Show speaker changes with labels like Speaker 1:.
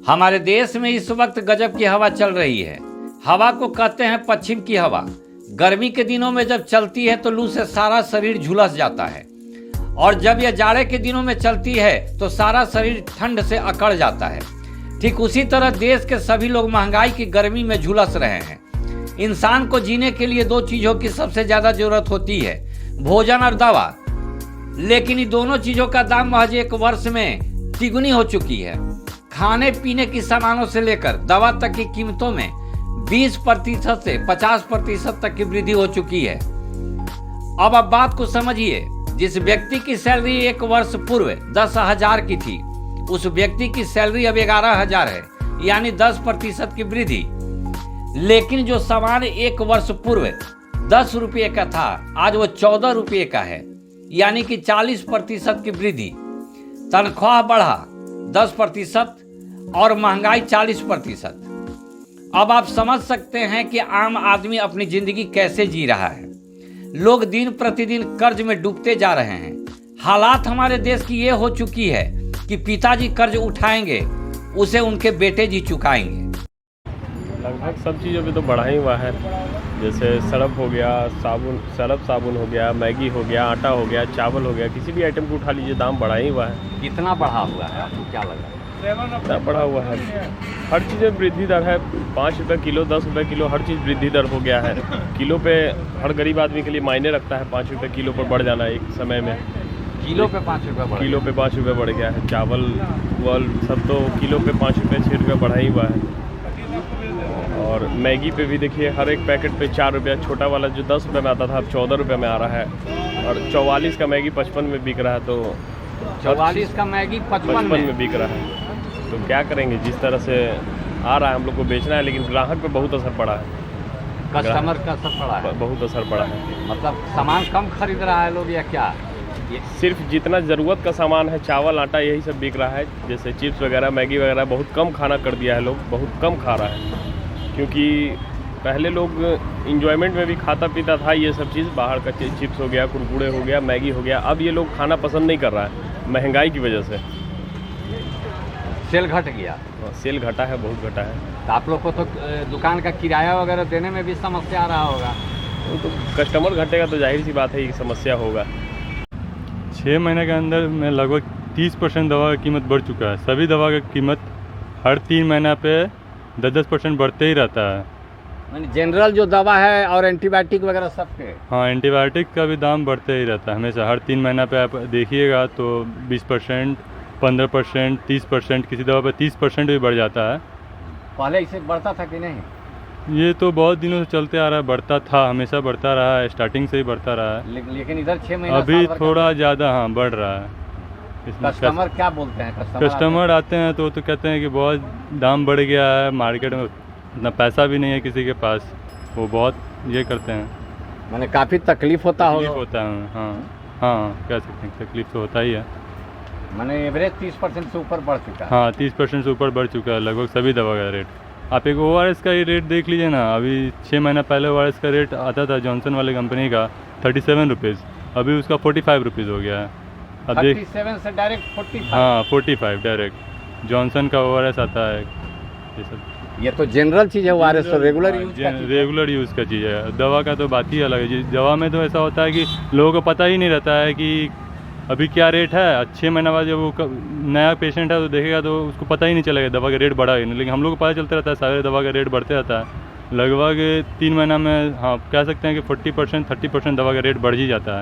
Speaker 1: हमारे देश में इस वक्त गजब की हवा चल रही है। हवा को कहते हैं पश्चिम की हवा। गर्मी के दिनों में जब चलती है तो लू से सारा शरीर झुलस जाता है, और जब यह जाड़े के दिनों में चलती है तो सारा शरीर ठंड से अकड़ जाता है। ठीक उसी तरह देश के सभी लोग महंगाई की गर्मी में झुलस रहे हैं। इंसान को जीने के लिए दो चीज़ों की सबसे ज़्यादा जरूरत होती है, भोजन और दवा। लेकिन इन दोनों चीज़ों का दाम महज एक वर्ष में तिगुनी हो चुकी है। खाने पीने की सामानों से लेकर दवा तक की कीमतों में 20% से 50% तक की वृद्धि हो चुकी है। अब आप बात को समझिए, जिस व्यक्ति की सैलरी एक वर्ष पूर्व 10,000 की थी, उस व्यक्ति की सैलरी अब 11,000 है, यानी 10% की वृद्धि। लेकिन जो सामान एक वर्ष पूर्व 10 रुपये का था, आज वो 14 रुपये का है, यानी कि 40% की वृद्धि। तनख्वाह बढ़ा 10% और महंगाई 40%। अब आप समझ सकते हैं कि आम आदमी अपनी जिंदगी कैसे जी रहा है। लोग दिन प्रतिदिन कर्ज में डूबते जा रहे हैं। हालात हमारे देश की ये हो चुकी है कि पिताजी कर्ज उठाएंगे, उसे उनके बेटे जी चुकाएंगे।
Speaker 2: लगभग सब चीज़ों पे तो बढ़ा ही हुआ है। जैसे सर्फ हो गया, साबुन हो गया, मैगी हो गया, आटा हो गया, चावल हो गया, किसी भी आइटम को उठा लीजिए दाम बढ़ा ही हुआ है।
Speaker 1: कितना बढ़ा हुआ है, आपको क्या लगा?
Speaker 2: इतना बढ़ा हुआ है, हर चीज़ में वृद्धि दर है। 5 रुपये किलो, 10 रुपये किलो, हर चीज़ वृद्धि दर हो गया है। किलो पे हर गरीब आदमी के लिए मायने रखता है 5 रुपये किलो पर बढ़ जाना एक समय में।
Speaker 1: किलो पे 5 रुपये
Speaker 2: किलो पे 5 रुपये बढ़ गया है। चावल वल सब तो किलो पे 5 रुपये 6 रुपये बढ़ा ही हुआ है। और मैगी पे भी देखिए, हर एक पैकेट पे 4 रुपया, छोटा वाला जो 10 रुपये में आता था अब 14 रुपये में आ रहा है। और 44 का मैगी 55 में बिक रहा है, तो
Speaker 1: 44 का मैगी 55
Speaker 2: में बिक रहा है। तो क्या करेंगे, जिस तरह से आ रहा है हम लोग को बेचना है, लेकिन ग्राहक पे बहुत असर पड़ा है।
Speaker 1: कस्टमर का असर पड़ा है,
Speaker 2: बहुत असर पड़ा है।
Speaker 1: मतलब सामान कम खरीद रहा है लोग या क्या?
Speaker 2: सिर्फ जितना ज़रूरत का सामान है, चावल आटा यही सब बिक रहा है। जैसे चिप्स वगैरह, मैगी वगैरह बहुत कम खाना कर दिया है, लोग बहुत कम खा रहा है। क्योंकि पहले लोग इंजॉयमेंट में भी खाता पीता था ये सब चीज़, बाहर का चिप्स हो गया, कुरकुरे हो गया, मैगी हो गया। अब ये लोग खाना पसंद नहीं कर रहा है महंगाई की वजह से।
Speaker 1: सेल घट गया,
Speaker 2: सेल घटा है, बहुत घटा है।
Speaker 1: तो आप लोग को तो दुकान का किराया वगैरह देने में भी समस्या आ रहा होगा।
Speaker 2: तो कस्टमर घटेगा तो जाहिर सी बात है ये समस्या होगा।
Speaker 3: 6 महीने के अंदर में लगभग 30% दवा का कीमत बढ़ चुका है। सभी दवा का कीमत हर 3 महीना पे 10% बढ़ते ही रहता है।
Speaker 1: जनरल जो दवा है और एंटीबायोटिक वगैरह सब के?
Speaker 3: हाँ, एंटीबायोटिक का भी दाम बढ़ते ही रहता है हमेशा। हर 3 महीना पे आप देखिएगा तो 20%, 15%, 30%, किसी दवा पे 30% भी बढ़ जाता है।
Speaker 1: पहले इसे बढ़ता था कि नहीं?
Speaker 3: ये तो बहुत दिनों से चलते आ रहा है, बढ़ता था, हमेशा बढ़ता रहा है, स्टार्टिंग से ही बढ़ता रहा है।
Speaker 1: लेकिन इधर 6 महीना
Speaker 3: अभी थोड़ा ज़्यादा हाँ बढ़ रहा है।
Speaker 1: कस्टमर क्या बोलते हैं?
Speaker 3: कस्टमर आते हैं तो कहते हैं कि बहुत दाम बढ़ गया है, मार्केट में इतना पैसा भी नहीं है किसी के पास, वो बहुत ये करते हैं।
Speaker 1: मैंने काफ़ी तकलीफ होता
Speaker 3: होता है। हाँ, कह सकते हैं तकलीफ तो होता ही है।
Speaker 1: मैंने एवरेज 30% से ऊपर बढ़ चुका है।
Speaker 3: हाँ, 30% से ऊपर बढ़ चुका है लगभग सभी दवा का रेट। आप एक ORS का ही रेट देख लीजिए ना। अभी 6 महीना पहले ORS का रेट आता था जॉनसन वाले कंपनी का 37 रुपीज़, अभी उसका 45 रुपीज़ हो गया है। अब
Speaker 1: 37 से डायरेक्ट 45?
Speaker 3: हाँ, 45 डायरेक्ट। जॉनसन का ORS आता है। ये सब
Speaker 1: ये तो जनरल चीज़ है, ORS तो रेगुलर
Speaker 3: यूज़ का चीज़ है। दवा का तो बात ही अलग है। दवा में तो ऐसा होता है कि लोगों को पता ही नहीं रहता है कि अभी क्या रेट है। 6 महीना बाद जब वो नया पेशेंट है तो देखेगा तो उसको पता ही नहीं चलेगा दवा का रेट बढ़ा ही नहीं। लेकिन हम लोग को पता चलता रहता है, सारे दवा का रेट बढ़ते रहता है। लगभग 3 महीना में हाँ कह सकते हैं कि 40%, 30% दवा का रेट बढ़ ही जाता है।